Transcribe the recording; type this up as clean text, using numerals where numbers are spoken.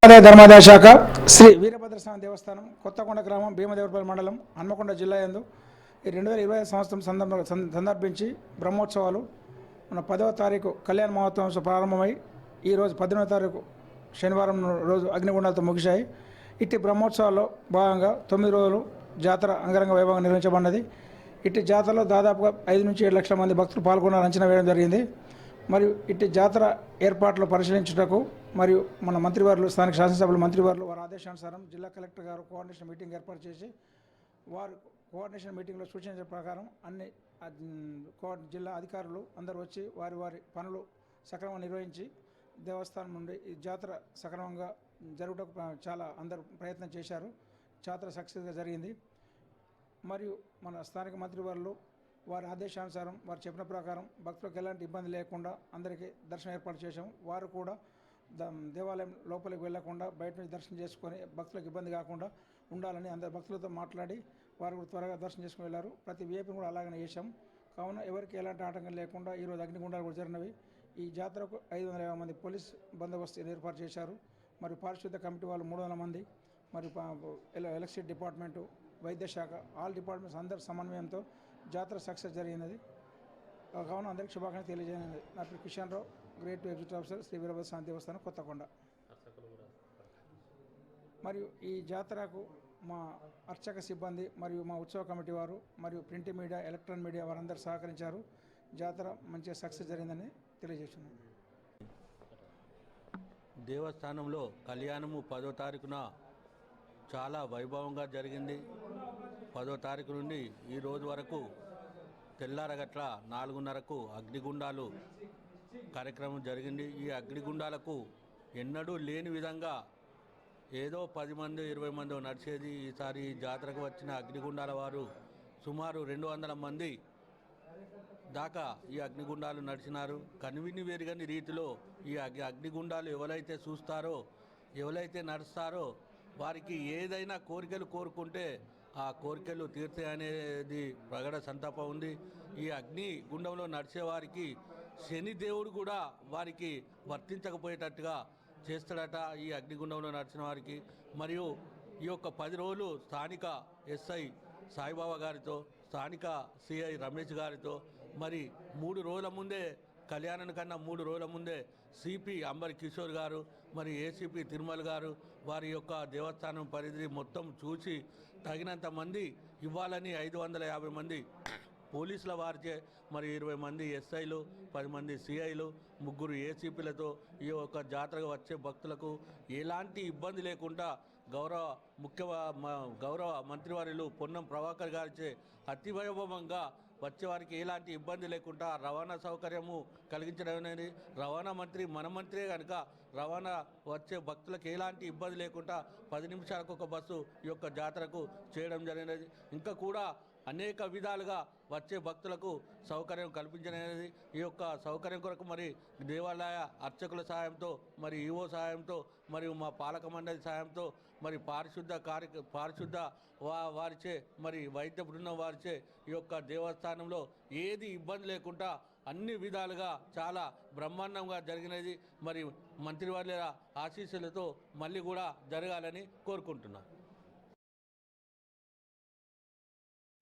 ఆదాయ ధర్మాదాయ శాఖ శ్రీ వీరభద్రస్వామి దేవస్థానం కొత్తకొండ గ్రామం భీమదేవరపల్లి మండలం హన్మకొండ జిల్లా యందు ఈ 2025 సంవత్సరం సందర్భించి బ్రహ్మోత్సవాలు మన 10వ తారీఖు కళ్యాణ మహోత్సవం ప్రారంభమై ఈరోజు 18వ తారీఖు శనివారం రోజు అగ్నిగుండాలతో ముగిశాయి. ఇట్టి బ్రహ్మోత్సవాల్లో భాగంగా 9 రోజులు జాతర అంగరంగ వైభవంగా నిర్వహించబడినది. ఇట్టి జాతరలో దాదాపుగా 5 నుంచి 7 లక్షల మంది భక్తులు పాల్గొన్నారని అంచనా వేయడం జరిగింది. మరియు ఇట్టి జాతర ఏర్పాట్లు పరిశీలించుటకు మరియు మన మంత్రివర్యులు స్థానిక శాసనసభ్యులు మంత్రివర్యులు వారి ఆదేశానుసారం జిల్లా కలెక్టర్ గారు కోఆర్డినేషన్ మీటింగ్ ఏర్పాటు చేసి వారు కోఆర్డినేషన్ మీటింగ్లో సూచించిన ప్రకారం అన్ని జిల్లా అధికారులు అందరూ వచ్చి వారి వారి పనులు సక్రమంగా నిర్వహించి దేవస్థానం నుండి ఈ జాతర సక్రమంగా జరుగుటకు చాలా అందరూ ప్రయత్నం చేశారు. జాతర సక్సెస్గా జరిగింది. మరియు మన స్థానిక మంత్రివర్యులు వారి ఆదేశానుసారం వారు చెప్పిన ప్రకారం భక్తులకు ఎలాంటి ఇబ్బంది లేకుండా అందరికీ దర్శనం ఏర్పాటు చేశాము. వారు కూడా దేవాలయం లోపలికి వెళ్లకుండా బయట నుంచి దర్శనం చేసుకొని భక్తులకు ఇబ్బంది కాకుండా ఉండాలని అందరు భక్తులతో మాట్లాడి వారు కూడా త్వరగా దర్శనం చేసుకుని వెళ్ళారు. ప్రతి వేపును కూడా అలాగనే చేశాం. కావున ఎవరికి ఎలాంటి ఆటంకం లేకుండా ఈరోజు అగ్నిగుండాలు కూడా జరిగినవి. ఈ జాతరకు 550 మంది పోలీస్ బందోబస్తు ఏర్పాటు చేశారు. మరియు పారిశుద్ధ్య కమిటీ వాళ్ళు 300 మంది, మరియు ఎలక్ట్రిసిటీ డిపార్ట్మెంటు, వైద్య శాఖ, ఆల్ డిపార్ట్మెంట్స్ అందరి సమన్వయంతో జాతర సక్సెస్ జరిగినది. కావున అందరికీ శుభాకాంక్షలు తెలియజేయనున్నది. నా పేరు Kishan Rao, great executive officer Shri Veerabhadraswamy Devasthanam Kothakonda. మరియు ఈ జాతరకు మా అర్చక సిబ్బంది మరియు మా ఉత్సవ కమిటీ వారు మరియు ప్రింట్ మీడియా, ఎలక్ట్రానిక్ మీడియా వారందరూ సహకరించారు. జాతర మంచిగా సక్సెస్ జరిగిందని తెలియజేస్తున్నాను. దేవస్థానంలో కళ్యాణము 10వ తారీఖున చాలా వైభవంగా జరిగింది. 10వ తారీఖు నుండి ఈ రోజు వరకు తెల్లారగట్ల 4:30కు అగ్నిగుండాలు కార్యక్రమం జరిగింది. ఈ అగ్నిగుండాలకు ఎన్నడూ లేని విధంగా ఏదో 10 మంది 20 మంది నడిచేది. ఈసారి జాతరకు వచ్చిన అగ్నిగుండాల వారు సుమారు 200 మంది దాకా ఈ అగ్నిగుండాలు నడిచినారు. కనువిని వేరుగని రీతిలో ఈ అగ్నిగుండాలు ఎవరైతే చూస్తారో, ఎవరైతే నడుస్తారో వారికి ఏదైనా కోరికలు కోరుకుంటే ఆ కోరికలు తీర్తాయనేది ప్రగడ సంతాపం ఉంది. ఈ అగ్ని గుండంలో నడిచేవారికి శని దేవుడు కూడా వారికి వర్తించకపోయేటట్టుగా చేస్తాడట ఈ అగ్నిగుండంలో నడిచిన వారికి. మరియు ఈ యొక్క 10 రోజులు స్థానిక ఎస్ఐ సాయిబాబా గారితో, స్థానిక సిఐ రమేష్ గారితో, మరి 3 రోజుల ముందే కళ్యాణం కన్నా 3 రోజుల ముందే సిపి అంబర్ కిషోర్ గారు, మరి ఏసీపీ తిరుమల గారు వారి యొక్క దేవస్థానం పరిధి మొత్తం చూసి తగినంత మంది ఇవ్వాలని 550 మంది పోలీసుల వారిచే, మరి 20 మంది ఎస్ఐలు, 10 మంది సిఐలు, 3 ఏసీపీలతో ఈ యొక్క జాతరకు వచ్చే భక్తులకు ఎలాంటి ఇబ్బంది లేకుండా గౌరవ మంత్రివర్యులు పొన్నం ప్రభాకర్ గారిచే అతి వైభవంగా వచ్చేవారికి ఎలాంటి ఇబ్బంది లేకుండా రవాణా సౌకర్యము కలిగించడం అనేది రవాణా మంత్రి మన మంత్రే కనుక రవాణా వచ్చే భక్తులకు ఎలాంటి ఇబ్బంది లేకుండా 10 నిమిషాలకు ఒక బస్సు ఈ యొక్క జాతరకు చేయడం జరిగినది. ఇంకా కూడా అనేక విధాలుగా వచ్చే భక్తులకు సౌకర్యం కల్పించనేది. ఈ యొక్క సౌకర్యం కొరకు మరి దేవాలయ అర్చకుల సహాయంతో, మరి ఈవో సహాయంతో, మరియు మా పాలక మండలి సహాయంతో, మరి పారిశుద్ధ వారిచే, మరి వైద్య బృందం వారిచే ఈ యొక్క దేవస్థానంలో ఏది ఇబ్బంది లేకుండా అన్ని విధాలుగా చాలా బ్రహ్మాండంగా జరిగినది. మరి మంత్రివర్యుల ఆశీస్సులతో మళ్ళీ కూడా జరగాలని కోరుకుంటున్నాను.